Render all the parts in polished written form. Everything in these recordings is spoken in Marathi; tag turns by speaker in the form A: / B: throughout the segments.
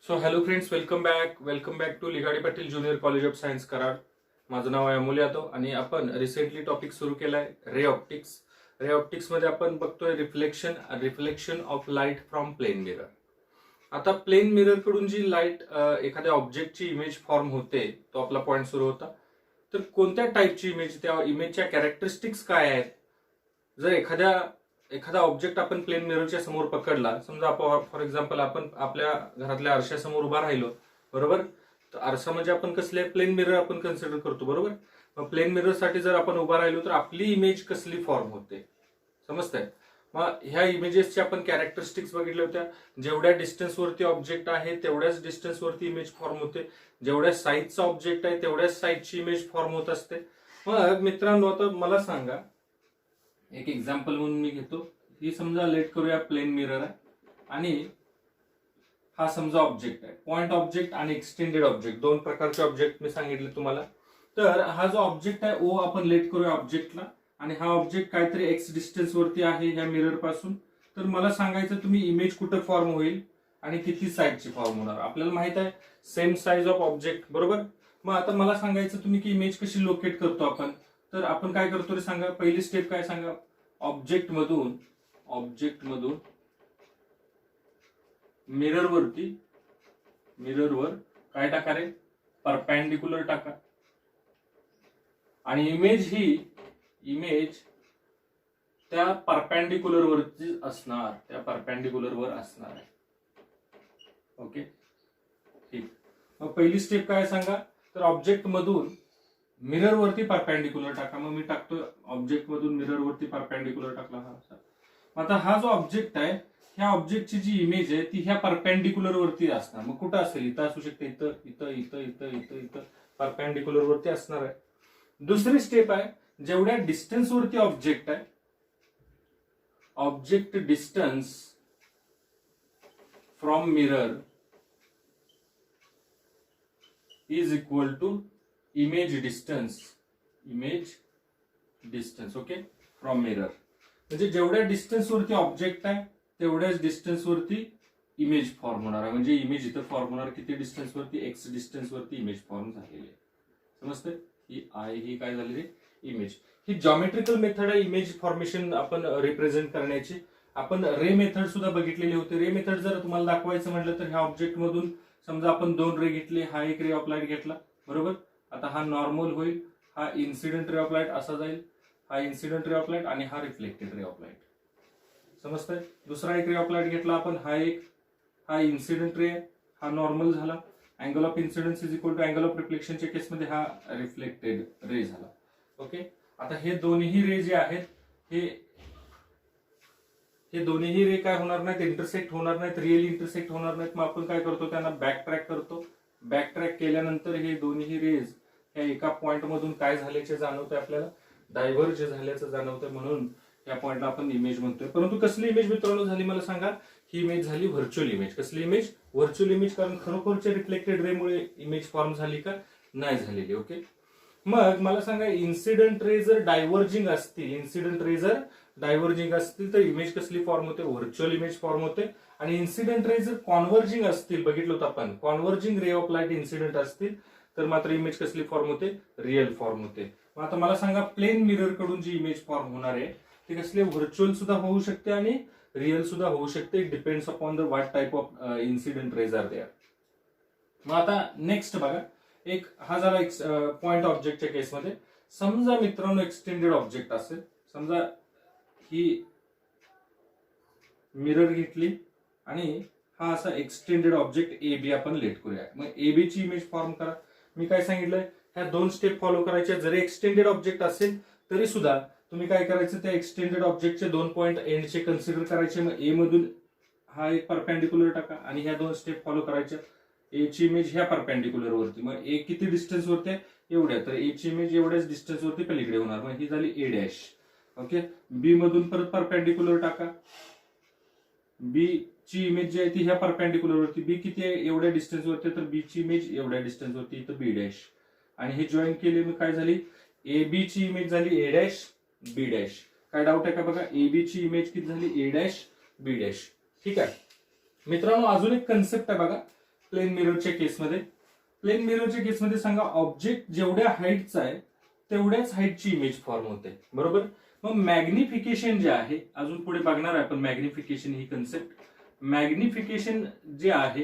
A: So hello friends, welcome back to Ligadi Patil junior college of science Karad. माझं नाव आहे अमोल यादव आणि आपण रिसेंटली टॉपिक सुरू केलाय रे ऑप्टिक्स. रे ऑप्टिक्स मध्ये आपण बघतोय reflection of light from plane mirror. आता प्लेन मिरर कडून जी लाईट एखाद्या ऑब्जेक्टची इमेज फॉर्म होते, तो आपला पॉईंट सुरू होता. तर कोणत्या टाईपची इमेज, त्या इमेजच्या कॅरेक्टरिस्टिक्स काय आहेत? जर एखादा ऑब्जेक्ट आपण प्लेन मिररच्या समोर पकडला, समजा फॉर एक्झाम्पल आपण आपल्या घरातल्या आरशासमोर उभा राहिलो, बरोबर. तर आरसा म्हणजे आपण कसले प्लेन मिरर आपण कन्सिडर करतो, बरोबर. मग प्लेन मिरर साठी जर आपण उभा राहिलो तर आपली इमेज कसली फॉर्म होते, समजतंय. मग ह्या इमेजेसच्या आपण कॅरेक्टरिस्टिक्स बघितल्या होत्या. जेवढ्या डिस्टन्सवरती ऑब्जेक्ट आहे तेवढ्याच डिस्टन्सवरती इमेज फॉर्म होते. जेवढ्या साईजचा ऑब्जेक्ट आहे तेवढ्याच साईजची इमेज फॉर्म होत असते. मग मित्रांनो, आता मला सांगा, एक एक्झाम्पल म्हणून मी घेतो. ही समजा लेट करूया प्लेन मिरर आहे आणि हा समजा ऑब्जेक्ट आहे. पॉइंट ऑब्जेक्ट आणि एक्सटेंडेड ऑब्जेक्ट, दोन प्रकारचे ऑब्जेक्ट मी सांगितले तुम्हाला. तर हा जो ऑब्जेक्ट आहे ओ आपण लेट करूया ऑब्जेक्टला, आणि हा ऑब्जेक्ट काहीतरी एक्स डिस्टन्स वरती आहे ह्या मिरर पासून. तर मला सांगायचं तुम्ही इमेज कुठं फॉर्म होईल आणि किती साईजची फॉर्म होणार. आपल्याला माहित आहे सेम साईज ऑफ ऑब्जेक्ट, बरोबर. मग आता मला सांगायचं तुम्ही की इमेज कशी लोकेट करतो आपण. तर आपण काय करतो रे सांगा, पहिली स्टेप काय सांगा. ऑब्जेक्ट मधून मिररवर काय टाका रे, परपेंडिक्युलर टाका. आणि इमेज त्या परपेंडिक्युलर वरती असणार, आहे. ओके, ठीक. मग पहिली स्टेप काय सांगा, तर ऑब्जेक्ट मधून मिरर वरती परपेंडिक्युलर टाका. मग मी टाकतो ऑब्जेक्ट मधून मिरर वरती परपेंडिक्युलर टाकला हा असा. आता हा जो ऑब्जेक्ट आहे, ह्या ऑब्जेक्टची जी इमेज आहे ती ह्या परपेंडिक्युलर वरती असणार. मग कुठं असेल, इथं असू शकते, इथं परपेंडिक्युलर वरती असणार आहे. दुसरी स्टेप आहे, जेवढ्या डिस्टन्स वरती ऑब्जेक्ट आहे, object distance from mirror is equal to image distance, okay, from mirror. म्हणजे जेवढ्या डिस्टन्स वरती ऑब्जेक्ट आहे तेवढ्याच डिस्टन्स वरती इमेज फॉर्म होणार आहे. म्हणजे इमेज इथं फॉर्म होणार किती डिस्टन्स वरती, एक्स डिस्टन्स वरती इमेज फॉर्म झालेली आहे. समजतंय. ही काय झाली रे, इमेज. ही जॉमेट्रिकल मेथड आहे इमेज फॉर्मेशन आपण रिप्रेझेंट करण्याची. आपण रे मेथड सुद्धा बघितलेली होती. रे मेथड जर तुम्हाला दाखवायचं म्हटलं तर ह्या ऑब्जेक्ट मधून समजा आपण दोन रे घेतले, हा एक रे ऑफ लाईट घेतला, बरोबर. आता हा नॉर्मल होईल, हा इन्सिडेंट रे ऑफ लाईट असा जाईल, हा इन्सिडेंट रे ऑफ लाईट आणि हा रिफ्लेक्टेड रे ऑफ लाईट. समजतंय. दुसरा एक रे ऑफ लाईट घेतला आपण, हा इन्सिडेंट रे, हा नॉर्मल झाला. Angle of incidence is equal to angle of रिफ्लेक्शनच्या केसमध्ये हा रिफ्लेक्टेड रे झाला. ओके. आता हे दोन्ही रे जे आहेत, हे दोन्ही रे काय होणार नाहीत, इंटरसेक्ट होणार नाहीत, रिअली इंटरसेक्ट होणार नाहीत. मग आपण काय करतो, त्यांना बॅक ट्रॅक करतो. बॅक ट्रॅक केल्यानंतर हे दोन्ही रेज ह्या एका पॉइंट मधून काय झाल्याचे जाणवतंय, आपल्याला डायव्हर्ज झाल्याचं जाणवतंय. म्हणून या पॉइंटला आपण इमेज म्हणतोय. परंतु कसली इमेज मित्रांनो झाली मला सांगा. ही इमेज झाली व्हर्च्युअल इमेज. कसली इमेज, व्हर्च्युअल इमेज. कारण खरोखरच्या रिफ्लेक्टेड रे मुळे इमेज फॉर्म झाली का, नाही झालेली. ओके. मग मला सांगा, इन्सिडेंट रे जर डायव्हर्जिंग असतील, तर इमेज कसली फॉर्म होते, व्हर्च्युअल इमेज फॉर्म होते. आणि इन्सिडेंट रे जर कॉन्व्हर्जिंग असतील, बघितलं होतं आपण, converging ray of light incident असतील, तर मात्र इमेज कसली फॉर्म होते, रिअल फॉर्म होते. मग आता मला सांगा, प्लेन मिरर कडून जी इमेज फॉर्म होणार आहे ती कसली, व्हर्च्युअल सुद्धा होऊ शकते आणि रिअल सुद्धा होऊ शकते. It depends upon the what type of incident rays are there. मग आता नेक्स्ट बघा, एक हा झाला पॉइंट ऑब्जेक्टच्या केसमध्ये. समजा मित्रांनो एक्सटेंडेड ऑब्जेक्ट असेल, समजा ही मिरर घेतली आणि हा असा एक्सटेंडेड ऑब्जेक्ट ए बी आपण लेट करूया. मग ए बी ची इमेज फॉर्म करा. मी काय सांगितलंय, ह्या दोन स्टेप फॉलो करायच्या. जरी एक्सटेंडेड ऑब्जेक्ट असेल तरी सुद्धा तुम्ही काय करायचं, त्या एक्सटेंडेड ऑब्जेक्टचे दोन पॉइंट एंडचे कन्सिडर करायचे. मग ए मधून हा एक परपेंडिक्युलर टाका आणि ह्या दोन स्टेप फॉलो करायच्या. ए ची इमेज ह्या परपेंडिक्युलर वरती, मग ए किती डिस्टन्स वरती आहे, एवढ्या, तर ए ची इमेज एवढ्याच डिस्टन्स वरती पलीकडे होणार. मग ही झाली ए डॅश. ओके. बी मधून परत परपेंडिक्युलर टाका. बी ची इमेज जी आहे ती ह्या परपेंडिक्युलर वरती, बी किती आहे, एवढ्या डिस्टन्स वरती, तर बी ची इमेज एवढ्या डिस्टन्स वरती, इथं बी डॅश. आणि हे जॉईन केले, मग काय झाली, ए बी ची इमेज झाली ए डॅश बी डॅश. काय डाऊट आहे का बघा, ए बी ची इमेज किती झाली, ए डॅश बी डॅश. ठीक आहे मित्रांनो. अजून एक कन्सेप्ट आहे बघा, प्लेन मिररच्या केसमध्ये सांगा ऑब्जेक्ट जेवढ्या हाईटचा आहे तेवढ्याच हाईटची इमेज फॉर्म होते, बरोबर. मग मॅग्निफिकेशन जे आहे, अजून पुढे बघणार आहे आपण मॅग्निफिकेशन ही कन्सेप्ट. मॅग्निफिकेशन जे आहे,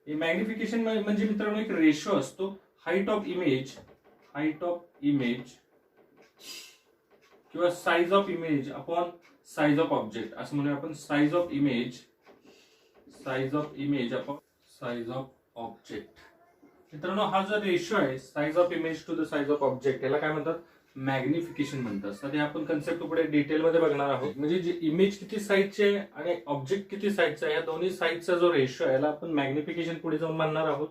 A: मॅग्निफिकेशन म्हणजे मित्रांनो एक रेशो असतो हाईट ऑफ इमेज किंवा size of image upon size of object, असं म्हणूया आपण. Size of image upon size of object. मित्रांनो हा जो रेशो आहे size of image to the size of object, याला काय म्हणतात, मॅग्निफिकेशन म्हणतात. तर हे आपण कन्सेप्ट पुढे डिटेलमध्ये बघणार आहोत. म्हणजे जे इमेज किती साईजचे आहे आणि ऑब्जेक्ट किती साईजचा आहे, या दोन्ही साईजचा जो रेशो आहे याला आपण मॅग्निफिकेशन पुढे जाऊन मानणार आहोत.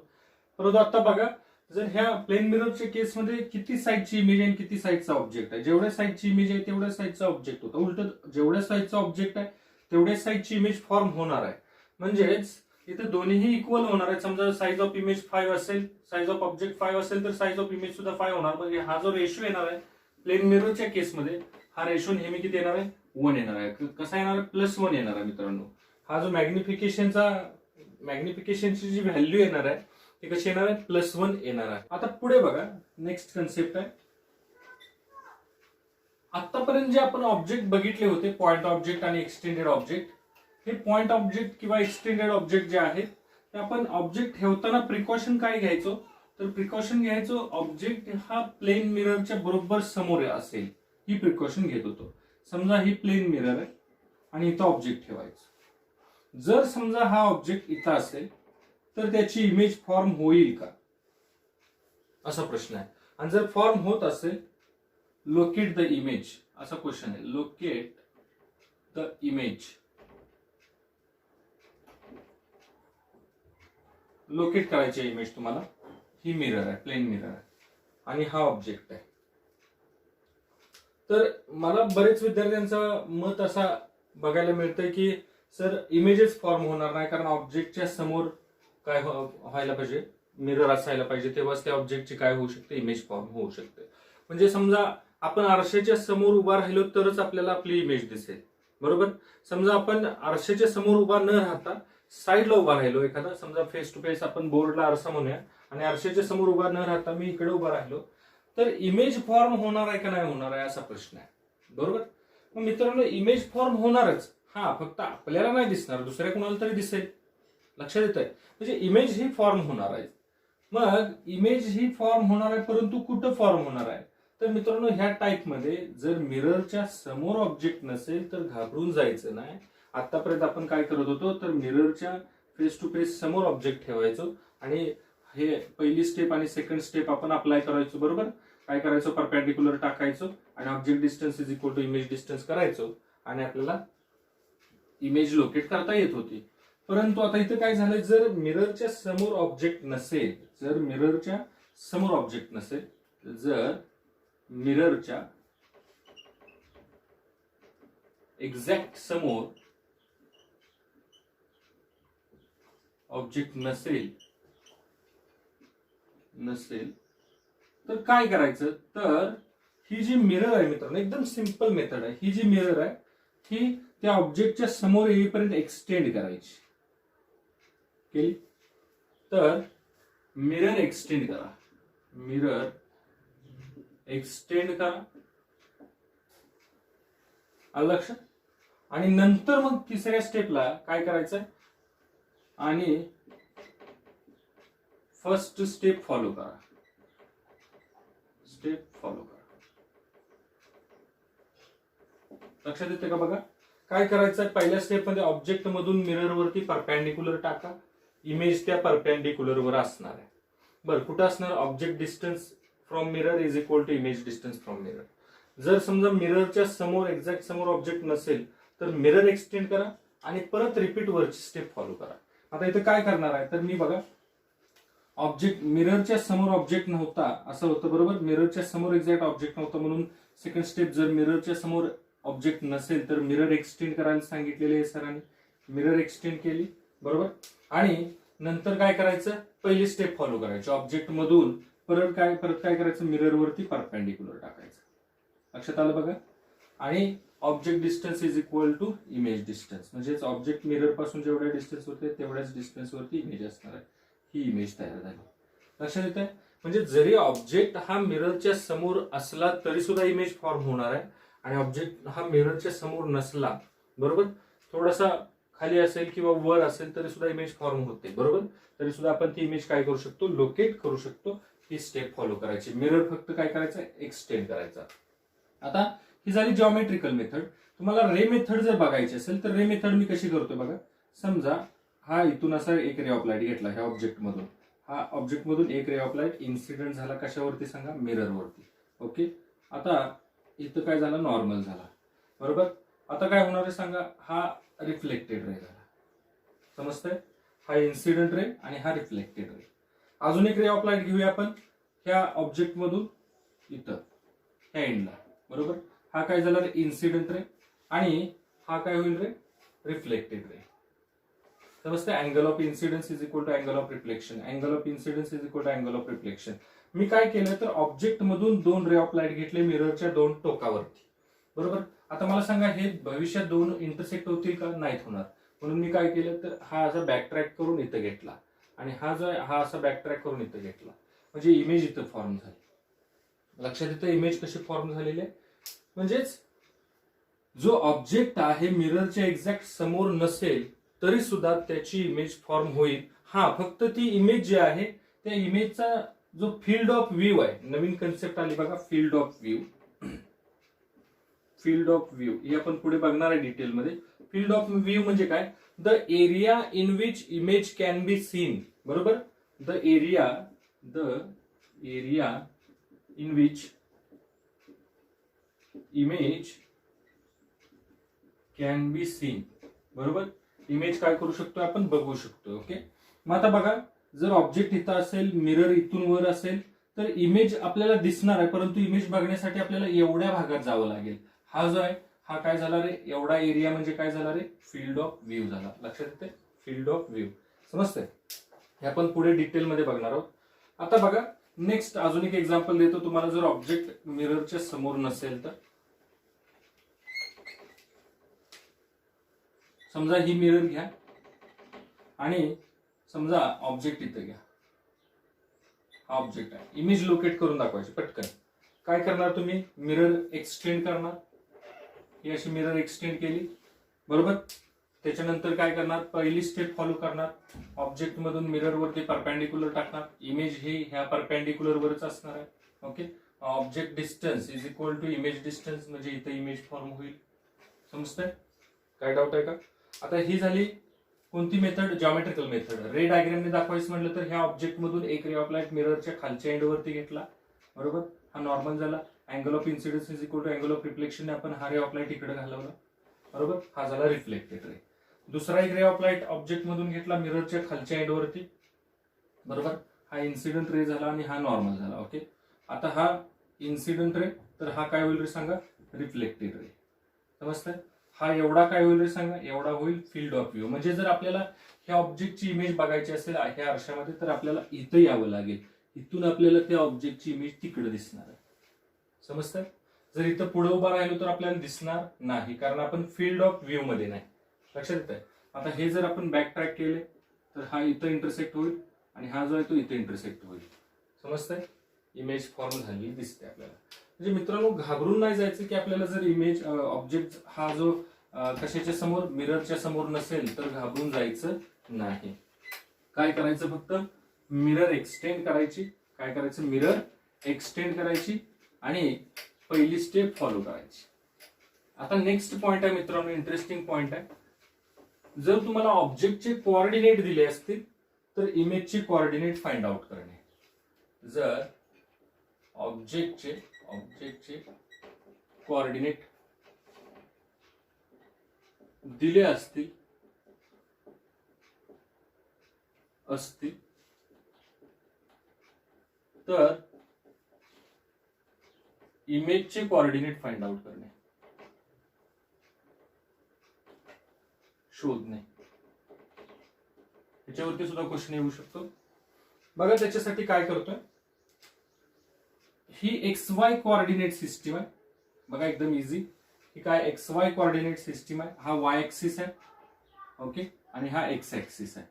A: परंतु आता बघा, जर ह्या प्लेन मिररच्या केसमध्ये किती साईजची इमेज आहे आणि किती साईजचा ऑब्जेक्ट आहे, जेवढ्या साईजची इमेज आहे तेवढ्या साईजचा ऑब्जेक्ट होता. उलट जेवढ्या साईजचा ऑब्जेक्ट आहे तेवढ्या साईजची इमेज फॉर्म होणार आहे. म्हणजेच इथे दोन्हीही इक्वल होणार आहे. समजा साईज ऑफ इमेज 5 असेल, साईज ऑफ ऑब्जेक्ट 5 असेल, तर साईज ऑफ इमेज सुद्धा 5 होणार. म्हणजे हा जो रेशो येणार आहे प्लेन मिररच्या केसमध्ये, हा रेशो नेहमी किती येणार आहे, 1 येणार आहे. कसा येणार आहे, +1 येणार आहे मित्रांनो. हा जो मॅग्निफिकेशनची जी व्हॅल्यू येणार आहे ती कशी येणार आहे, +1 येणार आहे. आता पुढे बघा, नेक्स्ट कन्सेप्ट आहे. आतापर्यंत जे आपण ऑब्जेक्ट बघितले होते, पॉइंट ऑब्जेक्ट आणि एक्सटेंडेड ऑब्जेक्ट, हे पॉइंट ऑब्जेक्ट किंवा एक्सटेंडेड ऑब्जेक्ट जे आहेत ते आपण ऑब्जेक्ट ठेवताना प्रिकॉशन काय घ्यायचो, तर प्रिकॉशन घ्यायचो ऑब्जेक्ट हा प्लेन मिररच्या बरोबर समोर असेल, ही प्रिकॉशन घेत होतो. समजा ही प्लेन मिरर आहे आणि इथं ऑब्जेक्ट ठेवायचं. जर समजा हा ऑब्जेक्ट इथं असेल तर त्याची इमेज फॉर्म होईल का, असा प्रश्न आहे. आणि जर फॉर्म होत असेल, लोकेट द इमेज असा क्वेश्चन आहे. लोकेट द इमेज, लोकेट करायची इमेज तुम्हाला. ही मिरर आहे, प्लेन मिरर आहे आणि हा ऑब्जेक्ट आहे. तर मला बरेच विद्यार्थ्यांचं मत असा बघायला मिळतंय की सर इमेजेस फॉर्म होणार नाही, कारण ऑब्जेक्टच्या समोर काय व्हायला पाहिजे, मिरर असायला पाहिजे, तेव्हाच त्या ऑब्जेक्टची काय होऊ शकते, इमेज फॉर्म होऊ शकते. म्हणजे समजा आपण आरशाच्या समोर उभा राहिलो तरच आपल्याला आपली इमेज दिसेल, बरोबर. समजा आपण आरशाच्या समोर उभा न राहता साईडला उभा राहिलो, एखादा समजा फेस टू फेस आपण बोर्डला आरसा म्हणूया आणि आरशाच्या समोर उभा न राहता मी इकडे उभा राहिलो, तर इमेज फॉर्म होणार आहे का नाही होणार आहे असा प्रश्न आहे, बरोबर. मग मित्रांनो इमेज फॉर्म होणारच, हा फक्त आपल्याला नाही दिसणार, दुसऱ्या कोणाला तरी दिसेल. लक्षात येत आहे, म्हणजे इमेज ही फॉर्म होणार आहे. मग इमेज ही फॉर्म होणार आहे, परंतु कुठं फॉर्म होणार आहे, तर मित्रांनो ह्या टाईपमध्ये जर मिररच्या समोर ऑब्जेक्ट नसेल तर घाबरून जायचं नाही. आतापर्यंत आपण काय करत होतो, तर मिररच्या फेस टू फेस समोर ऑब्जेक्ट ठेवायचो आणि हे पहिली स्टेप आणि सेकंड स्टेप आपण अप्लाय करायचो, बरोबर. काय करायचो, परपेंडिक्युलर टाकायचो आणि object distance is equal to image distance करायचो आणि आपल्याला इमेज लोकेट करता येत होती. परंतु आता इथं काय झालंय, जर मिररच्या समोर ऑब्जेक्ट नसेल, जर मिररच्या एक्झॅक्ट समोर ऑब्जेक्ट नसेल तर काय करायचं, तर ही जी मिरर आहे मित्रांनो, एकदम सिंपल मेथड आहे. ही जी मिरर आहे ही त्या ऑब्जेक्टच्या समोर येईपर्यंत एक्सटेंड करायची. केली तर मिरर एक्सटेंड करा, आलं लक्षात. आणि नंतर मग तिसऱ्या स्टेपला काय करायचंय, आणि फर्स्ट स्टेप फॉलो करा. लक्षात येते का, बघा काय करायचंय. पहिल्या स्टेप मध्ये ऑब्जेक्ट मधून मिरर वरती परपेंडिक्युलर टाका, इमेज त्या परपेंडिक्युलर वर असणार आहे. बरं, कुठं असणार, object distance from mirror is equal to image distance from mirror. जर समजा मिररच्या समोर एक्झॅक्ट समोर ऑब्जेक्ट नसेल तर मिरर एक्सटेंड करा आणि परत रिपीट वरची स्टेप फॉलो करा. आता इथे काय करणार आहे, तर मी बघा ऑब्जेक्ट मिररच्या समोर ऑब्जेक्ट नव्हता असं होतं, बरोबर. मिररच्या समोर एक्झॅक्ट ऑब्जेक्ट नव्हता म्हणून सेकंड स्टेप, जर मिररच्या समोर ऑब्जेक्ट नसेल तर मिरर एक्सटेंड करायला सांगितलेले आहे सरांनी, मिरर एक्सटेंड केली, बरोबर. आणि नंतर काय करायचं, पहिली स्टेप फॉलो करायची, ऑब्जेक्ट मधून परत काय करायचं, मिरर वरती परपेंडिक्युलर टाकायचं. लक्षात आलं बघा. आणि object distance is equal to image distance, म्हणजेच ऑब्जेक्ट मिरर पासून जेवढ्या डिस्टन्स होते तेवढ्याच डिस्टन्स वरती इमेज असणार आहे. ही इमेज तयार झाली. लक्षात येत आहे. म्हणजे जरी ऑब्जेक्ट हा मिररच्या समोर असला तरी सुद्धा इमेज फॉर्म होणार आहे, आणि ऑब्जेक्ट हा मिररच्या समोर नसला, बरोबर, थोडासा खाली असेल किंवा वर असेल तरी सुद्धा इमेज फॉर्म होते, बरोबर. तरी सुद्धा आपण ती इमेज काय करू शकतो, लोकेट करू शकतो. ही स्टेप फॉलो करायची. मिरर फक्त काय करायचं, एक्सटेंड करायचा. आता ही झाली जॉमेट्रिकल मेथड. तुम्हाला रे मेथड जर बघायची असेल तर रे मेथड मी कशी करतो बघा. समजा हा इथून असा एक रे ऑफ लाईट घेतला ह्या ऑब्जेक्ट मधून, हा ऑब्जेक्ट मधून एक रे ऑफ लाईट इन्सिडेंट झाला कशावरती सांगा, मिररवरती. ओके. आता इथं काय झालं, नॉर्मल झाला, बरोबर. आता काय होणार आहे सांगा, हा रिफ्लेक्टेड रे झाला. समजतंय. हा इन्सिडेंट रे आणि हा रिफ्लेक्टेड रे. अजून एक रे ऑफ लाईट घेऊया आपण ह्या ऑब्जेक्ट मधून इथं ह्या एंडला, बरोबर. हा काय झाला रे, इन्सिडेंट रे, आणि हा काय होईल रे, रिफ्लेक्टेड रे. समजतंय. Angle of incidence is equal to angle of reflection. Angle of incidence is equal to angle of reflection. मी काय केलं तर ऑब्जेक्ट मधून दोन रे ऑफ लाईट घेतले मिररच्या दोन टोकावरती, बरोबर. आता मला सांगा हे भविष्यात दोन इंटरसेक्ट होतील का, नाहीत होणार. म्हणून मी काय केलं तर हा असा बॅकट्रॅक करून इथं घेतला, आणि हा असा बॅकट्रॅक करून इथं घेतला, म्हणजे इमेज इथं फॉर्म झाली. लक्षात येतं इमेज कशी फॉर्म झालेली आहे. म्हणजेच जो ऑब्जेक्ट आहे मिररच्या एक्झॅक्ट समोर नसेल तरी सुद्धा त्याची इमेज फॉर्म होईल. हा फक्त ती इमेज जी आहे त्या इमेजचा जो फील्ड ऑफ व्ह्यू आहे, नवीन कन्सेप्ट आली बघा, field of view. Field of view ही आपण पुढे बघणार आहे डिटेलमध्ये. फील्ड ऑफ व्ह्यू म्हणजे काय, the area in which image can be seen, बरोबर. The area in which image can be seen, बरोबर. इमेज काय करू शकतो आपण, बघू शकतो. ओके. मग आता बघा, जर ऑब्जेक्ट इथं असेल, मिरर इथून वर असेल, तर इमेज आपल्याला दिसणार आहे, परंतु इमेज बघण्यासाठी आपल्याला एवढ्या भागात जावं लागेल. हा जो आहे हा काय झाला रे, एवढा एरिया म्हणजे काय झाला रे, फील्ड ऑफ व्ह्यू झाला. लक्षात येते, फील्ड ऑफ व्ह्यू. समजतंय. हे आपण पुढे डिटेलमध्ये बघणार आहोत. आता बघा नेक्स्ट अजून एक एक्झाम्पल देतो तुम्हाला. जर ऑब्जेक्ट मिररच्या समोर नसेल तर समजा ही मिरर घ्या आणि समजा ऑब्जेक्ट इथं घ्या. हा ऑब्जेक्ट आहे, इमेज लोकेट करून दाखवायची पटकन. काय करणार तुम्ही, मिरर एक्सटेंड करणार. ही अशी मिरर एक्सटेंड केली, बरोबर. त्याच्यानंतर काय करणार, पहिली स्टेप फॉलो करणार. ऑब्जेक्ट मधून मिरर वरती परपेंडिक्युलर टाकणार. इमेज ही ह्या परपेंडिक्युलर वरच असणार आहे. Okay. Object distance is equal to image distance, म्हणजे इथं इमेज फॉर्म होईल. समजतंय. काय डाऊट आहे का. आता ही झाली कोणती मेथड, जॉमेट्रिकल मेथड. रे डायग्रामने दाखवायचं म्हटलं तर ह्या ऑब्जेक्ट मधून एक रे ऑफ लाईट मिररच्या खालच्या एंड वरती घेतला, बरोबर. हा नॉर्मल झाला. Angle of incidence is equal to angle of reflection, आपण हा रे ऑफ लाईट इकडे घालवला, बरोबर. हा झाला रिफ्लेक्टेड रे. दुसरा एक रे ऑफ लाईट ऑब्जेक्ट मधून घेतला मिररच्या खालच्या एंड वरती, बरोबर. हा इन्सिडेंट रे झाला आणि हा नॉर्मल झाला. ओके. आता हा इन्सिडेंट रे, तर हा काय होईल रे सांगा, रिफ्लेक्टेड रे. समजतंय. हा एवढा काय होईल रे सांगा, एवढा होईल फील्ड ऑफ व्ह्यू. म्हणजे जर आपल्याला ह्या ऑब्जेक्टची इमेज बघायची असेल ह्या आरशामध्ये तर आपल्याला इथं यावं लागेल. इथून आपल्याला त्या ऑब्जेक्टची इमेज तिकडे दिसणार आहे. समजतंय. जर इथं पुढे उभा राहिलो तर आपल्याला दिसणार नाही, कारण आपण फील्ड ऑफ व्ह्यू मध्ये नाही. लक्षात येत आहे. आता हे जर आपण बॅक ट्रॅक केले तर हा इथं इंटरसेक्ट होईल आणि हा जो आहे तो इथं इंटरसेक्ट होईल. समजतंय. इमेज फॉर्म झाली दिसते आपल्याला. म्हणजे मित्रांनो घाबरून नाही जायचं की आपल्याला जर इमेज ऑब्जेक्ट हा जो कशाच्या समोर, मिररच्या समोर नसेल तर घाबरून जायचं नाही. काय करायचं, फक्त मिरर एक्सटेंड करायची. काय करायचं, मिरर एक्सटेंड करायची आणि पहिली स्टेप फॉलो करायची. आता नेक्स्ट पॉइंट आहे मित्रांनो, इंटरेस्टिंग पॉइंट आहे. जर तुम्हाला ऑब्जेक्टचे कोऑर्डिनेट दिले असतील तर इमेजचे कोऑर्डिनेट फाइंड आउट करणे. जर ऑब्जेक्टचे कोऑर्डिनेट दिले असतील तर इमेजचे कोऑर्डिनेट फाइंड आउट करणे, शोधणे. याच्यावरती सुद्धा क्वेश्चन येऊ शकतो. बघा त्याच्यासाठी काय करतोय, ही एक्स वाय कोऑर्डिनेट सिस्टीम आहे. बघा एकदम इझी. ही काय एक्स वाय कोऑर्डिनेट सिस्टीम आहे. हा वाय ऍक्सिस आहे, ओके, आणि हा एक्स ऍक्सिस आहे.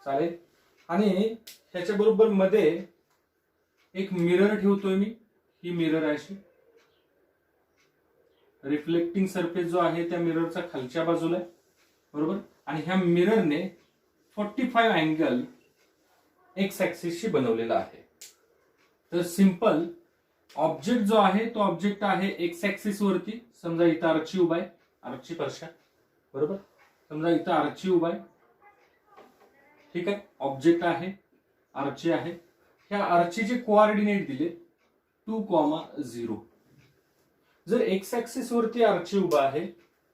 A: चालेल. आणि ह्याच्या बरोबर मध्ये एक मिरर ठेवतोय मी, ही मिरर आहे अशी. रिफ्लेक्टिंग सरफेस जो आहे त्या मिररचा खालच्या बाजूला आहे, बरोबर. आणि ह्या मिररने 45 अँगल एक्स ऍक्सिसशी बनवलेला आहे. तर सिंपल ऑब्जेक्ट जो आहे तो ऑब्जेक्ट आहे एक्स ऍक्सिस वरती. समजा इथं आर्ची उभा आहे, आर्ची परशा, बरोबर. समजा इथं आर्ची उभा आहे, ठीक आहे. ऑब्जेक्ट आहे, आर्ची आहे. ह्या आर्चीचे कोऑर्डिनेट दिले 2,0. जर एक्स ऍक्सिस वरती आर्ची उभा आहे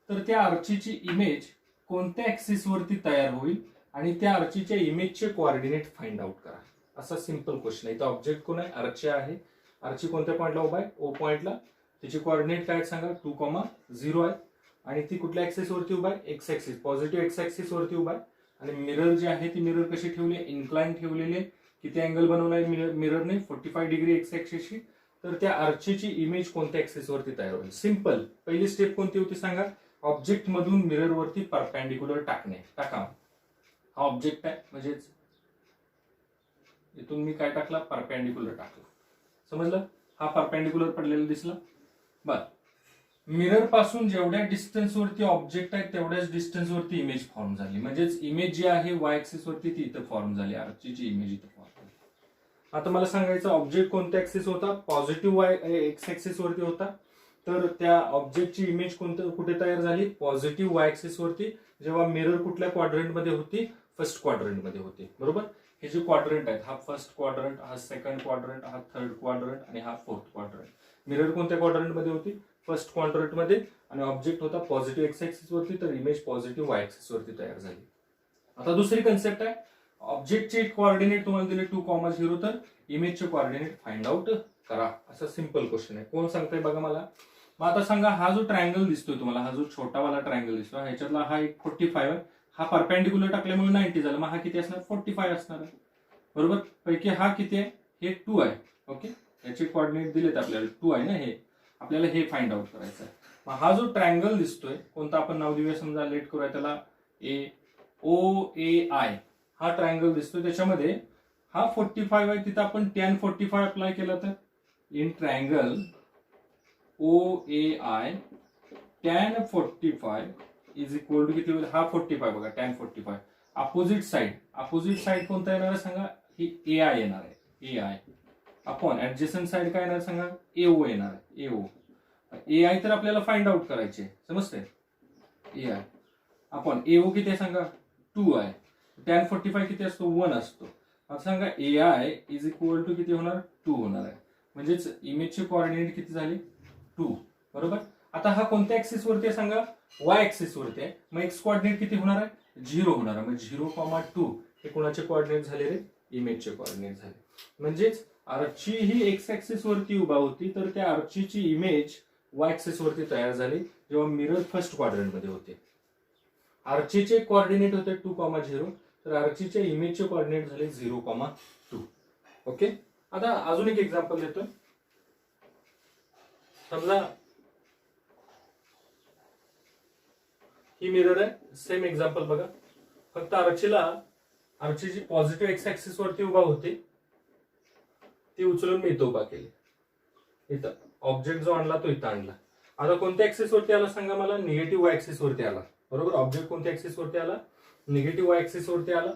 A: तर त्या आर्चीची इमेज कोणत्या ऍक्सिस वरती तयार होईल आणि त्या आर्चीच्या इमेजचे कोऑर्डिनेट फाइंड आउट करा. असा सिंपल क्वेश्चन आहे. इथं ऑब्जेक्ट कोण आहे? आर्ची आहे. आर्ची कोणत्या पॉइंटला उभा आहे? ओ पॉइंटला. त्याचे कोऑर्डिनेट काय सांगा? 2,0 आहे. आणि ती कुठल्या ऍक्सिस वरती उभा आहे? X axis, positive x axis वरती उभा आहे. आणि मिरर जी आहे ती मिरर कशी ठेवली आहे? इन्क्लाइन ठेवलेली आहे. किती अँगल बनवलाय मिररने? 45 डिग्री एक्स ऍक्सिसशी. तर त्या आर्चीची इमेज कोणत्या ऍक्सिस वरती तयार होईल? सिंपल. पहिली स्टेप कोणती होती सांगा? ऑब्जेक्ट मधून मिरर वरती परपेंडिक्युलर टाकणे. टाका. हा ऑब्जेक्ट आहे, म्हणजेच इथून मी काय टाकला? परपेंडिक्युलर टाकला. समजलं? हा परपेंडिक्युलर पडलेला दिसला. बर, मिरर पासून जेवढ्या डिस्टन्स वरती ऑब्जेक्ट आहे तेवढ्याच डिस्टन्स वरती इमेज फॉर्म झाली. म्हणजेच इमेज जी आहे वाय ऍक्सिस वरती ती इथं फॉर्म झाली. आर्चीची इमेज इथं फॉर्म झाली. आता मला सांगायचं ऑब्जेक्ट कोणत्या ऍक्सिस होता? पॉझिटिव्ह वाय एक्स ऍक्सिस वरती होता. तर त्या ऑब्जेक्टची इमेज कुठे तयार झाली? पॉझिटिव्ह वाय ऍक्सिस वरती. जेव्हा मिरर कुठल्या क्वाड्रंट मध्ये होती? फर्स्ट क्वाड्रंट मध्ये होती, बरोबर. हे जे क्वाड्रंट आहेत, हा फर्स्ट क्वाड्रंट, हा सेकंड क्वाड्रंट, हा थर्ड क्वाड्रंट आणि हा फोर्थ क्वाड्रंट. मिरर कोणत्या क्वाड्रंट मध्ये होती? फर्स्ट क्वाड्रंट मध्ये. आणि ऑब्जेक्ट होता पॉझिटिव्ह एक्स ऍक्सिस वरती, तर इमेज पॉझिटिव्ह वाय ऍक्सिस वरती तयार झाली. आता दुसरी कन्सेप्ट आहे, ऑब्जेक्टचे कोऑर्डिनेट तुम्हाला दिले 2,0, तर इमेजचे कोऑर्डिनेट फाइंड आउट करा. असा सिंपल क्वेश्चन आहे. कोण सांगताय बघा मला. मग आता सांगा, हा जो ट्रायंगल दिसतोय तुम्हाला, हा जो छोटावाला ट्रायंगल दिसतोय, ह्याच्यातला हा एक 45 आहे. हा परपेंडिक्युलर टाकल्यामुळे 90 झालं. मग हा किती असणार? 45 असणार आहे, बरोबर. पैकी हा किती आहे? हे 2 आहे. ओके, याचे कोऑर्डिनेट दिलेत आपल्याला, 2 आहे ना हे. आपल्याला हे फाइंड आउट करायचं आहे. मग हा जो ट्रायंगल दिसतोय, कोणता आपण नाव देऊया? समजा लेट करूया त्याला AOAI. हा ट्रायंगल दिसतोय, त्याच्यामध्ये हा 45 आहे. तिथं आपण tan 45 अप्लाय केला तर in triangle OAI tan 45 is equal to किती होईल? हा 45 बघा, tan 45. अपोजिट साइड कोणता येणार आहे सांगा? ही AI येणार आहे. AI अपॉन ऍडजस्टंट साइड काय येणार सांगा? AO येणार आहे. AO. AI तर आपल्याला फाइंड आउट करायचे, समजते? AI अपॉन AO किती आहे सांगा? 2 आहे. tan 45 किती असतो? 1 असतो. आता सांगा AI इज इक्वल टू किती होणार? 2 होणार आहे. म्हणजेच इमेजचे कोऑर्डिनेट किती झाले? 2, बरोबर. आता हा कोणत्या ऍक्सिस वरती आहे सांगा? वाय ऍक्सिस वरती आहे. मग एक्स कोऑर्डिनेट किती होणार आहे? 0 होणार आहे. मग 0,2 हे कोणाचे कोऑर्डिनेट झाले रे? इमेजचे कोऑर्डिनेट झाले. म्हणजेच आर्ची ही एक्स ऍक्सिस वरती उभा होती, तर त्या आर्चीची इमेज वाय ऍक्सिस वरती तयार झाली जेव्हा मिरर फर्स्ट क्वाड्रंट मध्ये होते. आर्चीचे कोऑर्डिनेट होते 2,0, तर आर्चीच्या इमेजचे कोऑर्डिनेट झाले 0,2. ओके. आता अजून एक एक्झाम्पल देतोय. समजा ही मिरर आहे. सेम एक्झाम्पल बघा. फक्त आर्चीची पॉझिटिव्ह एक्स ऍक्सिस वरती उभा होती, ती उचलून मी इथं उभा केली. इथं ऑब्जेक्ट जो आणला तो इथं आणला. आता कोणत्या ऍक्सिस वरती आला सांगा मला? निगेटिव्ह वाय ऍक्सिस वरती आला, बरोबर. ऑब्जेक्ट कोणत्या ऍक्सिस वरती आला? निगेटिव्ह वाय ऍक्सिस वरती आला,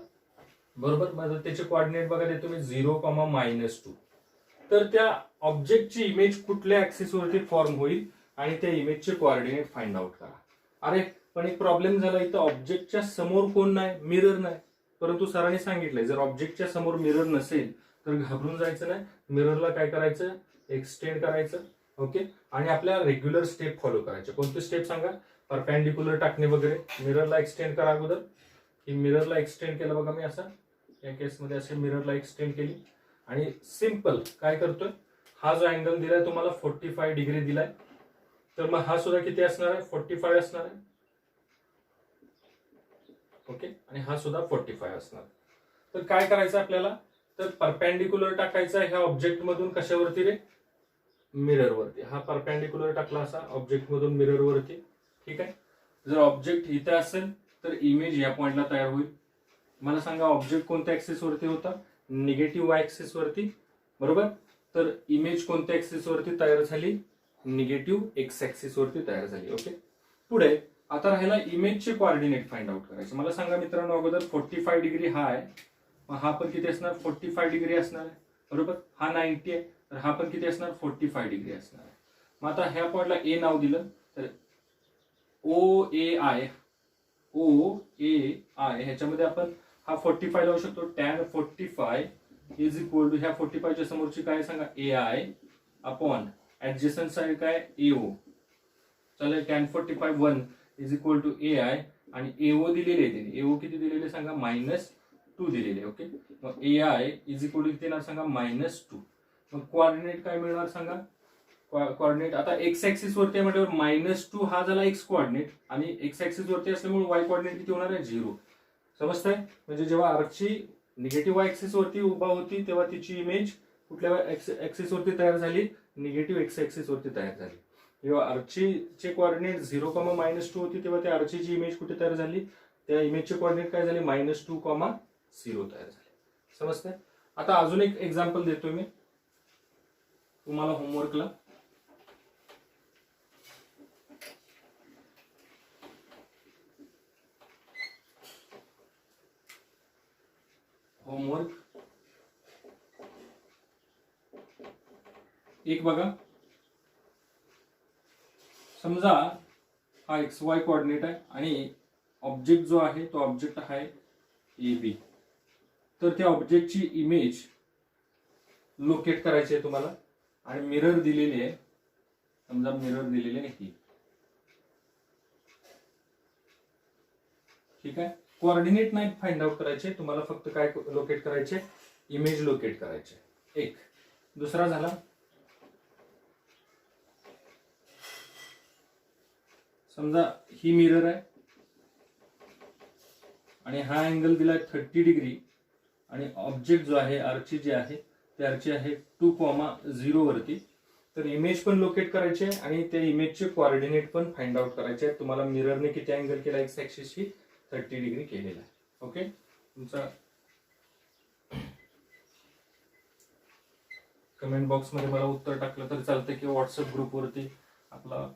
A: बरोबर. मग त्याचे कोऑर्डिनेट बघा देतो मी 0,-2. तर त्या ऑब्जेक्टची इमेज कुठल्या ऍक्सिस वरती फॉर्म होईल आणि त्या इमेजचे कोऑर्डिनेट फाइंड आउट करा. अरे पण एक प्रॉब्लेम झाला, इथं ऑब्जेक्टच्या समोर कोण नाही? मिरर नाही. परंतु सरांनी सांगितलंय जर ऑब्जेक्टच्या समोर मिरर नसेल तर घाबरून जायचं नाही. मिररला काय करायचं? एक्सटेंड करायचं. ओके. आणि आपल्या रेग्युलर स्टेप फॉलो करायचे. कोणते स्टेप सांगा? परपेंडिक्युलर टाकणे वगैरे. मिररला एक्सटेंड करा अगोदर. ही मिररला एक्सटेंड केलं बघा मी असं, या केसमध्ये असे मिररला एक्सटेंड केली. आणि सिंपल काय करतोय? हा जो अँगल दिलाय तुम्हाला 45 डिग्री दिलाय, तर मग हा सुद्धा किती असणार आहे? 45 असणार आहे. ओके. आणि हा सुद्धा 45 असणार. तर काय करायचं आपल्याला? तर परपेंडिक्युलर टाकायचा ह्या ऑब्जेक्ट मधून कशावरती रे? मिरर वरती. हा परपेंडिक्युलर टाकला असा ऑब्जेक्ट मधून मिरर वरती, ठीक आहे. जर ऑब्जेक्ट इथे असेल तर इमेज या पॉइंटला तयार होईल. मला सांगा ऑब्जेक्ट कोणत्या ऍक्सिस वरती होता, निगेटिव्ह वाय ऍक्सिस वरती, बरोबर. तर इमेज कोणत्या ऍक्सिस वरती तयार झाली, निगेटिव्ह एक्स ऍक्सिस वरती तयार झाली. ओके. पुढे आता राहिला इमेजचे कोऑर्डिनेट फाइंड आउट करायचे. मला सांगा मित्रांनो, अगोदर 45 डिग्री हा आहे, मग हा पण किती असणार, 45 डिग्री असणार आहे, बरोबर. हा 90 आहे, तर हा पण किती असणार, 45 डिग्री असणार आहे. मग आता ह्या पॉइंटला ए नाव दिलं, तर ओ ए आय ह्याच्यामध्ये आपण हा 45 लावू शकतो. टॅन 45 इज इक्वल टू, ह्या 45 च्या समोरची काय सांगा, A I upon adjacent side काय, एओ. चालेल. Tan 45 1 is equal to A I, आणि एओ दिलेले आहे, एओ किती दिलेले सांगा, -2 दिलेले. ओके. मग ए आय इज इक्वल टू किती येणार सांगा, -2. मग कोऑर्डिनेट काय मिळणार सांगा, कोऑर्डिनेट आता एक्स ऍक्सिस वरती आहे म्हटल्यावर -2 हा झाला एक्स कोऑर्डिनेट, आणि एक्स ऍक्सिस वरती असल्यामुळे वाय कोऑर्डिनेट किती होणार आहे, 0. समजतंय. म्हणजे जेव्हा आर्कची निगेटिव्ह वाय ऍक्सिस वरती उभा होती तेव्हा तिची इमेज कुठल्या ऍक्सिस वरती तयार झाली, निगेटिव्ह एक्स ऍक्सिस वरती तयार झाली. जेव्हा आर्कची कोऑर्डिनेट 0, -2 होती तेव्हा त्या आर्कची इमेज कुठे तयार झाली, त्या इमेजचे कोऑर्डिनेट काय झाले, -2, 0 तयार झाले. समजतंय. आता अजून एक एक्झाम्पल देतोय मी तुम्हाला होमवर्कला. होमवर्क एक बघा, समजा हा एक्स वाय कोऑर्डिनेट आहे आणि ऑब्जेक्ट जो आहे तो ऑब्जेक्ट आहे ए बी. तर त्या ऑब्जेक्टची इमेज लोकेट करायची आहे तुम्हाला, आणि मिरर दिलेली आहे, समजा मिरर दिलेली आहे ही. ठीक आहे. कोऑर्डिनेट नाही फाइंड आउट करायचे तुम्हाला, फक्त काय लोकेट करायचे, इमेज लोकेट करायचे. एक. दुसरा झाला, समजा ही मिरर आहे आणि हा अँगल दिलाय 30 डिग्री, आणि ऑब्जेक्ट जो आहे आर्ची जी आहे ते आर्ची आहे 2,0 वरती. तर इमेज पण लोकेट करायचे आणि त्या इमेजचे कोऑर्डिनेट पण फाइंड आउट करायचे आहेत तुम्हाला. मिररने किती अँगल केला एक्स ऍक्सिसशी, 30 डिग्री केलेला आहे. ओके. तुमचा कमेंट बॉक्स मध्ये मला उत्तर टाकलं तर चालतं, किंवा व्हॉट्सअप ग्रुपवरती आपला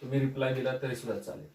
A: तुम्ही रिप्लाय दिला तरी सुद्धा चालेल.